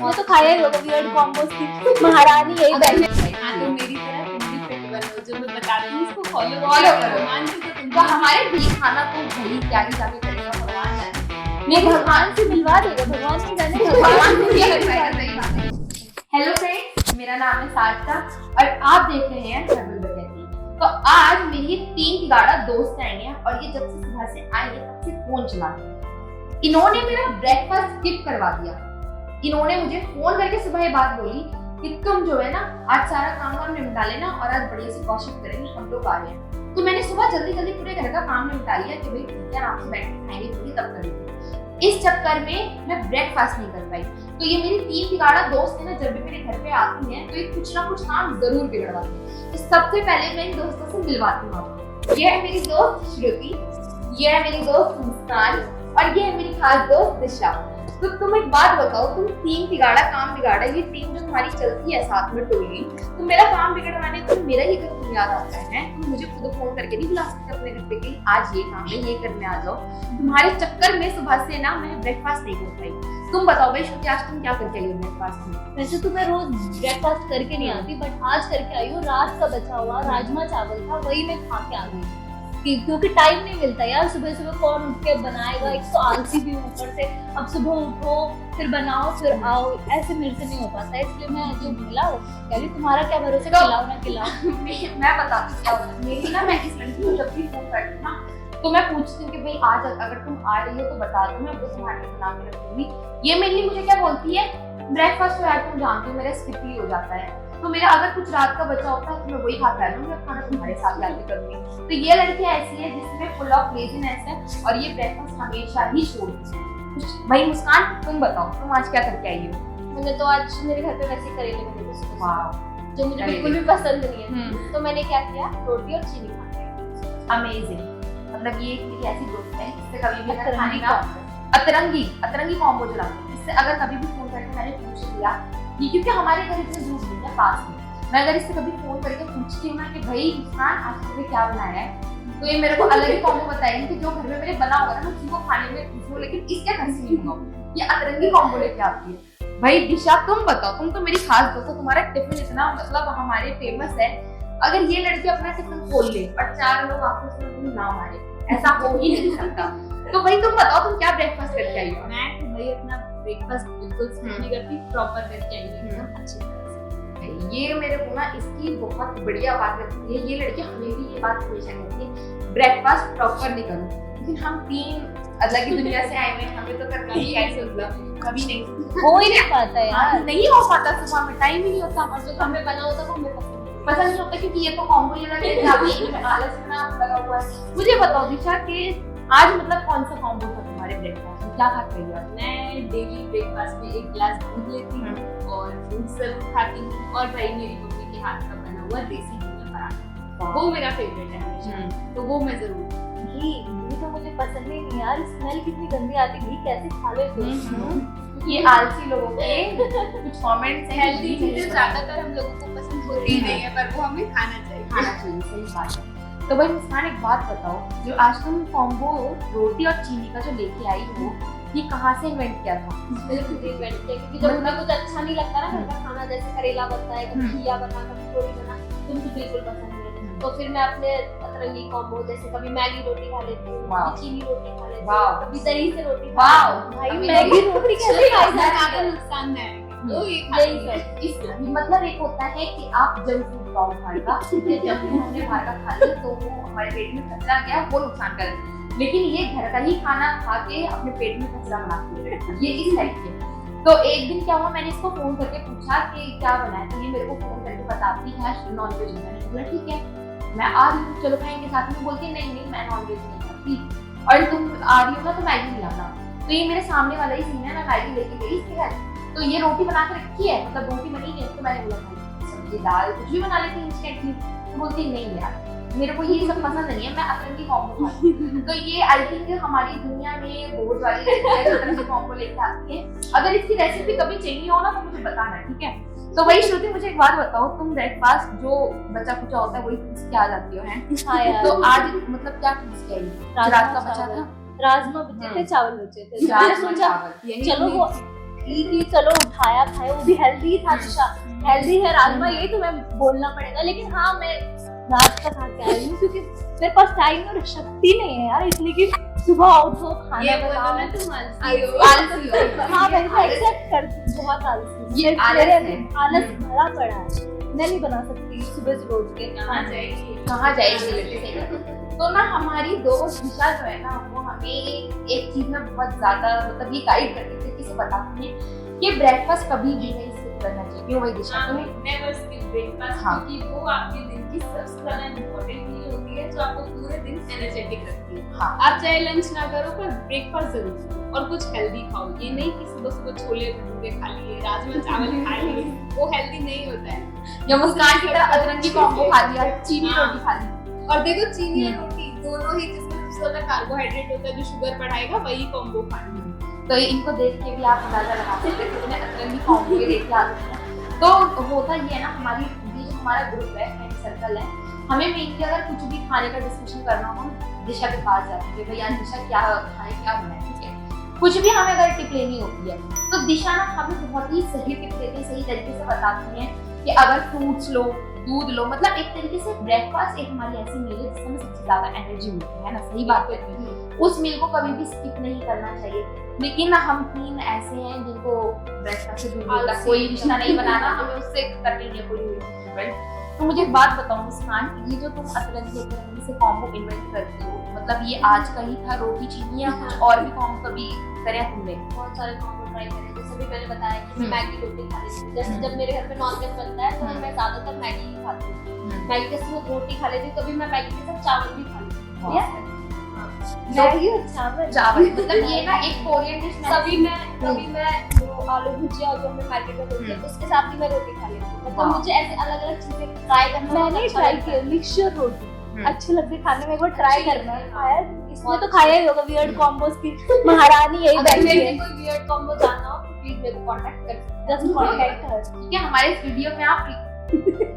वो तो खाया ही होगा वियर्ड कॉम्बोज की महारानी यही बैठी है। हाँ तो मेरी तरह तुम भी फिट बनो, जो मैं बताती हूँ उसको फॉलो करो। मान के तो तुम तो हमारे भी खाना तो भाई क्या ही जाके करेगा, भगवान जाने। मैं भगवान से मिलवा देगा, भगवान नहीं जाने भगवान को क्या करवाएगा, सही बात है। हेलो फ्रेंड्स, मेरा नाम है सारिका और आप देख रहे हैं ट्रैवल बगैती। तो आज मेरी 3 तिगाड़ा दोस्त आएंगे और ये जब से सुबह से आए हैं तब से फोन चला रहे हैं। इन्होंने मेरा ब्रेकफास्ट स्किप करवा दिया। इन्होंने मुझे फोन करके सुबह ये बात बोली कि तुम जो है ना आज सारा काम वाम निपटा लेना और आज बढ़िया से गॉसिप करेंगे, हम लोग आ रहे हैं। तो मैंने सुबह जल्दी जल्दी पूरे घर का काम निपटा लिया कि भाई ठीक है आराम से बैठ के खाएंगे पूरी तब करेंगे। इस चक्कर में मैं ब्रेकफास्ट नहीं कर पाई। तो ये मेरी 3 तिगाड़ा दोस्त है ना, जब भी मेरे घर पे आती हैं तो ये कुछ ना कुछ काम जरूर बिगड़वाती है। तो सबसे पहले मैं इन दोस्तों से मिलवाती हूँ आपको। ये है मेरी दोस्त श्रुति, ये है मेरी दोस्त मुस्कान और ये है मेरी खास दोस्त दिशा। तो तुम एक बात बताओ, तुम 3 तिगाड़ा काम बिगाड़ा, ये टीम जो तुम्हारी चलती है साथ में टोली, तो मेरा काम बिगड़वाने तो मेरा ही घर तुम याद आता है। तुम मुझे खुद फोन करके नहीं बुला सकते अपने घर पे कि आज ये काम है, ये करने आ जाओ। तुम्हारे चक्कर में सुबह से ना मैं ब्रेकफास्ट नहीं कर पाई। तुम बताओ भाई श्रुति, आज तुम क्या करके आई हो ब्रेकफास्ट में? वैसे तो मैं रोज ब्रेकफास्ट करके नहीं आती, बट आज करके आई हूँ। रात का बचा हुआ राजमा चावल था, वही मैं खा के आ गई क्योंकि टाइम नहीं मिलता यार। सुबह सुबह कौन उठ के बनाएगा, एक तो आलसी भी ऊपर से। अब सुबह उठो फिर बनाओ फिर आओ, ऐसे मेरे से नहीं हो पाता। इसलिए मैं जो मिला कह रही तुम्हारा क्या भरोसा, खिलाओ ना खिलाओ। मैं बताती हूँ क्या होता है मेरी ना, मैं इस लड़की को जब भी फोन करती हूँ ना तो मैं पूछती हूँ कि भाई आज अगर तुम आ रही हो तो बता दो, मैं वो तुम्हारे लिए बना के रखूंगी। ये मेनली मुझे क्या बोलती है, ब्रेकफास्ट तो यार तुम जानती हो मेरा स्किप ही हो जाता है, तो मेरा अगर कुछ रात का बचा होता है तो मैं वही खाता है लूंगी, खाना तुम्हारे साथ लाके करूंगी। तो ये लड़की ऐसी है जिसमें फुल ऑफ लेजीनेस है और ये ब्रेकफास्ट हमेशा ही छोड़ती है। भाई मुस्कान तुम बताओ, तुम आज क्या करके आई हो? मैंने तो आज मेरे घर पे वैसे करेले बने थे वाह, जो मुझे बिल्कुल भी पसंद नहीं है। तो मैंने क्या किया, रोटी और चीनी खा लिया। अमेजिंग। मतलब ये एक मेरी ऐसी दोस्त है जिससे कभी भी अगर खाने का अतरंगी कॉम्बो चलाती है। इससे अगर कभी भी फोन करके मैंने पूछ लिया, ये क्योंकि हमारे घर इतने दूर नहीं है, पास में, मैं अगर इससे कभी फोन करके पूछती हूँ ना कि भाई मुस्कान आज तुमने क्या बनाया है, तो ये मेरे को अलग ही कॉम्बो बताएगी कि जो घर में मेरे बना होगा ना मैं उसी को खाने में खुश हूँ, लेकिन इसके घर से नहीं मंगाऊँ। ये अतरंगी कॉम्बो लेके आती है। भाई दिशा तुम बताओ, तुम तो मेरी खास दोस्त हो, तुम्हारा टिफिन इतना मतलब हमारे फेमस है। अगर ये लड़की अपना टिफिन खोल ले और 4 लोग आपस में ना मारे, ऐसा हो ही नहीं सकता। तो भाई तुम बताओ तुम क्या ब्रेकफास्ट करके आई हो? मैं तो भाई अपना ब्रेकफास्ट बिल्कुल स्किप नहीं करती, प्रॉपर करके आई हूँ एकदम अच्छी तरह से। ये मेरे को ना इसकी बहुत बढ़िया बात लगती है। ये लड़की हमें भी ये बात हमेशा कहती है ब्रेकफास्ट प्रॉपर नहीं करो, लेकिन हम 3 अलग ही दुनिया से आए हुए हैं, हमें तो करना ही ऐसे कभी नहीं हो ही नहीं पाता यार, नहीं हो पाता, सुबह में टाइम ही नहीं होता। और जो हमें बना होता वो हमें पसंद नहीं होता क्योंकि ये तो कॉम्बो ही लगा आलस ना लगा हुआ है। मुझे बताओ दिशा कि आज मतलब कौन सा कॉम्बो था तुम्हारे ब्रेकफास्ट में, क्या खाते हो? मैं डेली ब्रेकफास्ट में 1 गिलास दूध लेती हूँ और फ्रूट्स जरूर खाती हूँ, और भाई मेरी मम्मी के हाथ का बना हुआ देसी घी का पराठा, वो मेरा फेवरेट है हमेशा, तो वो मैं जरूर। घी तो मुझे पसंद ही नहीं यार, स्मेल कितनी गंदी आती है, घी कैसे खा लेते हो? ये आलसी लोगों के कुछ कमेंट्स हैं। हेल्दी चीजें ज्यादातर हम लोगों को पसंद होती ही नहीं है, पर वो हमें खाना चाहिए। सही बात है। तो भाई मुस्कान एक बात बताओ, जो आज तुम कॉम्बो रोटी और चीनी का जो लेके आई हो, ये कहाँ से इन्वेंट किया था? मैंने खुद ही इन्वेंट किया क्योंकि जब मुझे कुछ अच्छा नहीं लगता ना घर का खाना, जैसे करेला बनता है, कभी घिया बना, कभी रोटी बना, तो मुझे बिल्कुल पसंद नहीं है। तो फिर मैं अपने अतरंगी कॉम्बो जैसे कभी मैगी रोटी खा लेती हूँ, कभी चीनी रोटी खा लेती हूँ, कभी दही से रोटी खा लेती हूँ। भाई मैगी रोटी कैसे खाई जाती है? नुकसान है यही सब। मतलब एक होता है कि आप जंक फूड खाओ बाहर का, जब भी हमने बाहर का खा लिया तो वो हमारे पेट में कचरा गया, वो नुकसान कर, लेकिन ये घर का ही खाना खा के अपने पेट में कचरा बनाती है, ये इस टाइप के। तो एक दिन क्या हुआ, मैंने इसको फोन करके पूछा कि क्या बनाया, तो ये मेरे को फोन करके बताती है नॉन वेज। मैंने बोला ठीक है मैं आ रही हूँ, चलो खाएंगे साथ में। बोलती नहीं मैं नॉन वेज नहीं खाती और तुम आ रही हो ना तो मैगी खिलाना। तो ये मेरे सामने वाला ही सीन है, मैं मैगी लेके गई इसके घर, तो ये रोटी बना के रखी है, मतलब रोटी बनी है, तो मैंने बोला सब्जी दाल कुछ भी बना लेती इंस्टेंटली। तो बोलती नहीं यार मेरे को ये सब पसंद नहीं है, मैं अतरंगी कॉम्बो खाती हूँ। तो ये आई थिंक हमारी दुनिया में बहुत सारी अतरंगी कॉम्बो लेके आती है। अगर इसकी रेसिपी कभी चाहिए हो ना तो मुझे बताना, ठीक है? तो वही श्रुति मुझे एक बात बताओ, तुम ब्रेकफास्ट जो बचा कुचा होता है वही पीस के आ जाती हो, हैं? हाँ यार। तो आज मतलब क्या पीस के आई? रात का बचा था, राजमा बचे थे, चावल बचे थे, मैंने सोचा चलो वो थी कि चलो उठाया खाया, वो भी हेल्दी था। दिशा हेल्दी है राजमा, ये तो मैं बोलना पड़ेगा। लेकिन हाँ, मैं रात का खा के आई हूँ क्योंकि मेरे पास टाइम और शक्ति नहीं है यार इतनी कि सुबह उठो खाना ये बोलो बनाओ। ना तुम आलसी हो। आलसी हो। हाँ मैं एक्सेप्ट करती हूँ, बहुत आलसी। ये आलस मेरे है। आलस भरा पड़ा है, मैं नहीं बना सकती सुबह से उठ के। कहाँ जाएगी? कहाँ जाएगी? तो ना हमारी दोस्त दिशा जो है ना, वो हमें एक चीज में बहुत ज्यादा मतलब ये गाइड करती थी, किसे बताती है कि ब्रेकफास्ट कभी भी नहीं स्किप करना चाहिए। क्यों भाई दिशा? हाँ, never skip breakfast, हाँ। क्योंकि वो आपके दिन की सबसे ज्यादा इम्पोर्टेंट मील होती है जो आपको पूरे दिन एनर्जेटिक रखती है। हाँ। आप चाहे लंच ना करो पर ब्रेकफास्ट जरूर करो और कुछ हेल्दी खाओ। ये नहीं कि सुबह सुबह छोले भटूरे खा लिए, राजमा चावल खा लिए, वो हेल्दी नहीं होता है। या मुस्कान की तरह अदरंगी कॉम्बो खा लिया, चीनी हाँ। रोटी खा ली। और देखो चीनी और रोटी दोनों ही, जिसमें सबसे ज्यादा कार्बोहाइड्रेट होता है जो शुगर बढ़ाएगा, वही कॉम्बो खानी है। तो इनको देख के भी आप अंदाजा लगा सकते हैं कि उन्हें अदरंगी कॉम्बो के देख के आते हैं। तो होता ये है ना, हमारी ये जो हमारा ग्रुप है, फ्रेंड सर्कल है, हमें मेनली अगर कुछ भी खाने का डिस्कशन करना हो, दिशा के पास जाते हैं कि भैया दिशा क्या खाए, क्या बनाए, ठीक है। कुछ भी हमें अगर टिप लेनी होती है तो दिशा ना हमें बहुत ही सही टिप देती है, सही तरीके से बताती है कि अगर फ्रूट्स लो, दूध लो, मतलब एक तरीके से ब्रेकफास्ट एक हमारी ऐसी मील है जिसमें सबसे ज्यादा एनर्जी मिलती है ना, सही बात है। उस मील को कभी भी स्किप नहीं करना चाहिए। लेकिन हम 3 ऐसे हैं जिनको ब्रेकफास्ट से दूर का कोई रिश्ता नहीं बनाना, हमें उससे करनी है कोई रिलेशनशिप। तो मुझे एक बात बताओ मुस्कान, ये जो तुम अदरंगी से कॉम्बो इन्वेंट करती हो, मतलब ये आज का ही था रोटी चीनी या कुछ और भी कॉम्बो कभी करे तुमने? बहुत सारे कॉम्बो ट्राई करे, जैसे भी मैंने बताया कि मैं मैगी रोटी खा लेती हूँ। जैसे जब मेरे घर पे नॉनवेज बनता है तो मैं ज्यादातर मैगी ही खाती हूँ। मैगी के साथ रोटी खा लेती हूँ, कभी मैं मैगी के साथ चावल भी खा लेती हूँ। मैगी और चावल मतलब ये ना एक कोरियन डिश है। कभी मैं वो आलू भुजिया जो हमें मार्केट में मिलती है उसके साथ भी मैं रोटी खा लेती हूँ। मतलब मुझे ऐसे अलग अलग चीजें ट्राई करना, मैंने ट्राई किया मिक्सचर रोटी अच्छी लगती है खाने में, एक बार ट्राई करना है। खाया इसमें तो खाया ही होगा, वियर्ड कॉम्बोज की महारानी यही बैठी है। कोई वियर्ड कॉम्बो जानना हो तो प्लीज मेरे को कांटेक्ट कर सकते हैं, जस्ट कांटेक्ट कर। ठीक है, हमारे इस वीडियो में आप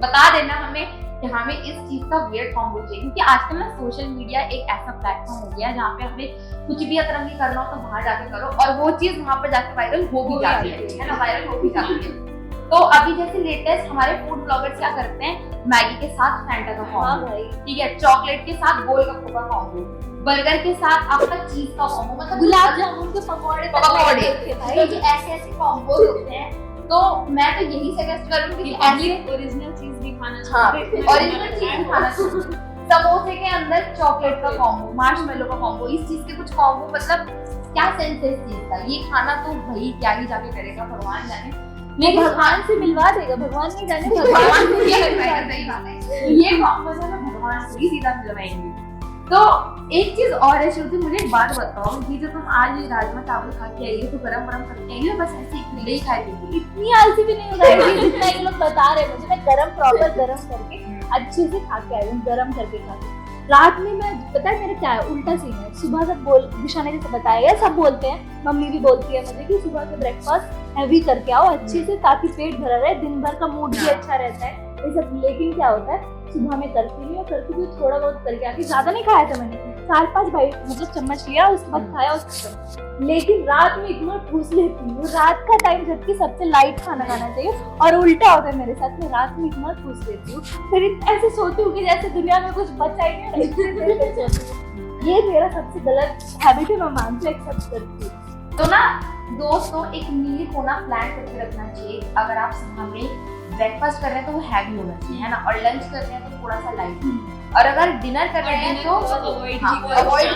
बता देना हमें कि हमें इस चीज का वियर्ड कॉम्बो चाहिए, क्योंकि आजकल ना सोशल मीडिया एक ऐसा प्लेटफॉर्म हो गया है जहाँ पे हमें कुछ भी अतरंगी करना हो तो बाहर जाके करो और वो चीज वहाँ पर जाके वायरल हो भी जाती है ना, वायरल हो भी जाती है। तो अभी जैसे लेटेस्ट हमारे फूड ब्लॉगर्स क्या करते हैं, मैगी के साथ फैंटा का कॉम्बो, ठीक है, चॉकलेट के साथ गोलगप्पे का कॉम्बो, बर्गर के साथ आपका चीज का कॉम्बो, मतलब गुलाब जामुन के पकौड़े भाई ये ऐसे ऐसे कॉम्बो होते हैं। तो मैं तो यही सजेस्ट करूंगी कि ऐसी ओरिजिनल चीज भी खाना हाँ चाहिए। ओरिजिनल चीज भी खाना चाहिए। समोसे के अंदर चॉकलेट का कॉम्बो, मार्शमेलो का कॉम्बो, इस चीज के कुछ कॉम्बो, मतलब क्या सेंस है इस चीज का? ये खाना तो भाई क्या ही जाके करेगा, भगवान जाने। लेकिन भगवान से मिलवा देगा, भगवान नहीं जाने भगवान को ये मिलवाएगा, सही बात है। ये कॉम्बो जो है भगवान को ही सीधा मिलवाएंगे। तो एक चीज और है श्रुति, मुझे एक बात बताओ, ये जो तुम आज ये राजमा चावल खा के आई हो तो गरम गरम करके आई हो, बस ऐसे ही ही खाई? इतनी आलसी भी नहीं हो रही जितना ये लोग बता रहे हैं मुझे। मैं गरम प्रॉपर गरम करके अच्छे से खा के आई हूँ, गरम करके खा के। रात में मैं पता है मेरा क्या है, उल्टा सीन है। सुबह सब बोल, दिशा ने जैसे बताया गया, सब बोलते हैं, मम्मी भी बोलती है मुझे कि सुबह के ब्रेकफास्ट हैवी करके आओ अच्छे से, ताकि पेट भरा रहे, दिन भर का मूड भी अच्छा रहता है ये सब। लेकिन क्या होता है, सुबह में करती नहीं, और करती भी थोड़ा बहुत करके आके, ज्यादा नहीं खाया था मैंने, 4-5 बाइट मतलब चम्मच लिया, उसके बाद खाया उसको। लेकिन रात में इतना ठूस लेती हूँ, रात का टाइम जबकि सबसे लाइट खाना खाना चाहिए, और उल्टा होता है मेरे साथ, मैं रात में इतना ठूस लेती हूँ, फिर ऐसे सोती हूँ कि जैसे दुनिया में कुछ बचा ही नहीं, इतने देर तक सोती हूँ। ये मेरा सबसे गलत हैबिट है, मैं मानती हूँ, एक्सेप्ट करती हूँ। तो ना दोस्तों, एक मील को ना प्लान करके रखना चाहिए। अगर आप सुबह में ब्रेकफास्ट कर रहे हैं तो वो हैवी होना चाहिए, है ना, और लंच कर रहे हैं तो थोड़ा सा लाइट, और अगर डिनर कर रहे हैं तो अवॉइड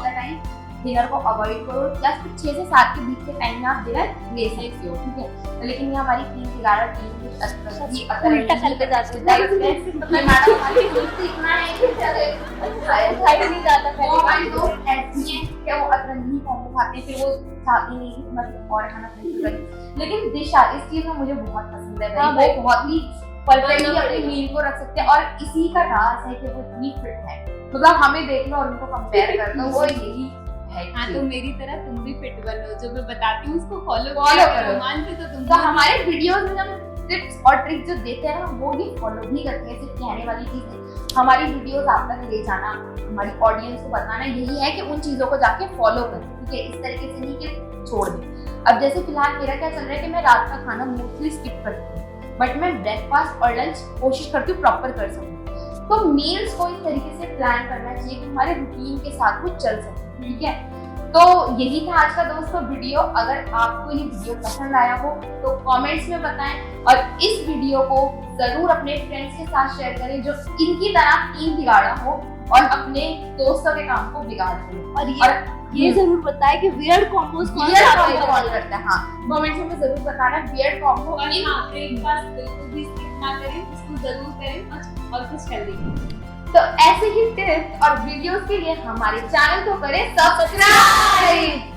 टाइम डिनर को अवॉइड करो। जस्ट 6 से 7 के बीच के टाइम में आप डिनर ले सकते हो, ठीक है। लेकिन ये हमारी 3-11 टीम उल्टा करके जाती नहीं जाता हमारी दोस्त ऐसी हैं कि वो अतरंगी कॉम्बो खाते हैं, फिर वो चाहती नहीं कि मतलब और खाना नहीं करें। लेकिन दिशा इस चीज में मुझे बहुत पसंद है, हाँ, वो बहुत ही परफेक्टली अपनी मील को रख सकते हैं, और इसी का राज है कि वो इतनी फिट है। मतलब हमें देख लो और उनको कंपेयर कर लो, वो यही है। हाँ, तो मेरी तरह तुम भी फिट बनो, जो मैं बताती हूँ उसको फॉलो करो। मानते तो तुम। तो हमारे वीडियोस में हम टिप्स और ट्रिक्स जो देते हैं ना, वो भी फॉलो भी करते हैं, सिर्फ कहने वाली चीज है। हमारी वीडियोस आप तक ले जाना, हमारी ऑडियंस को बताना यही है कि उन चीजों को जाके फॉलो करें, ठीक है, इस तरीके से नहीं कि छोड़ दें। अब जैसे फिलहाल मेरा क्या चल रहा है कि मैं रात का खाना मोस्टली स्किप करती हूँ, बट मैं ब्रेकफास्ट और लंच कोशिश करती हूँ प्रॉपर कर सकूँ। तो मील्स को इस तरीके से प्लान करना चाहिए कि हमारे रूटीन के साथ वो चल सके, ठीक है। तो यही था आज का दोस्तों वीडियो। अगर आपको ये वीडियो पसंद आया हो तो कमेंट्स में बताएं और इस वीडियो को जरूर अपने फ्रेंड्स के साथ शेयर करें जो इनकी तरह टीम बिगाड़ा हो और अपने दोस्तों के काम को बिगाड़ दे। और ये जरूर बताएं कि वियर्ड कॉम्बोज कौन वियर्ड सा कॉम्बो कौन करता है, हाँ कमेंट्स में जरूर बताना वियर्ड कॉम्बो। और हाँ, ब्रेकफास्ट बिल्कुल भी स्किप ना करें, इसको जरूर करें और कुछ हेल्दी। तो ऐसे ही टिप्स और वीडियोस के लिए हमारे चैनल को करें सब्सक्राइब।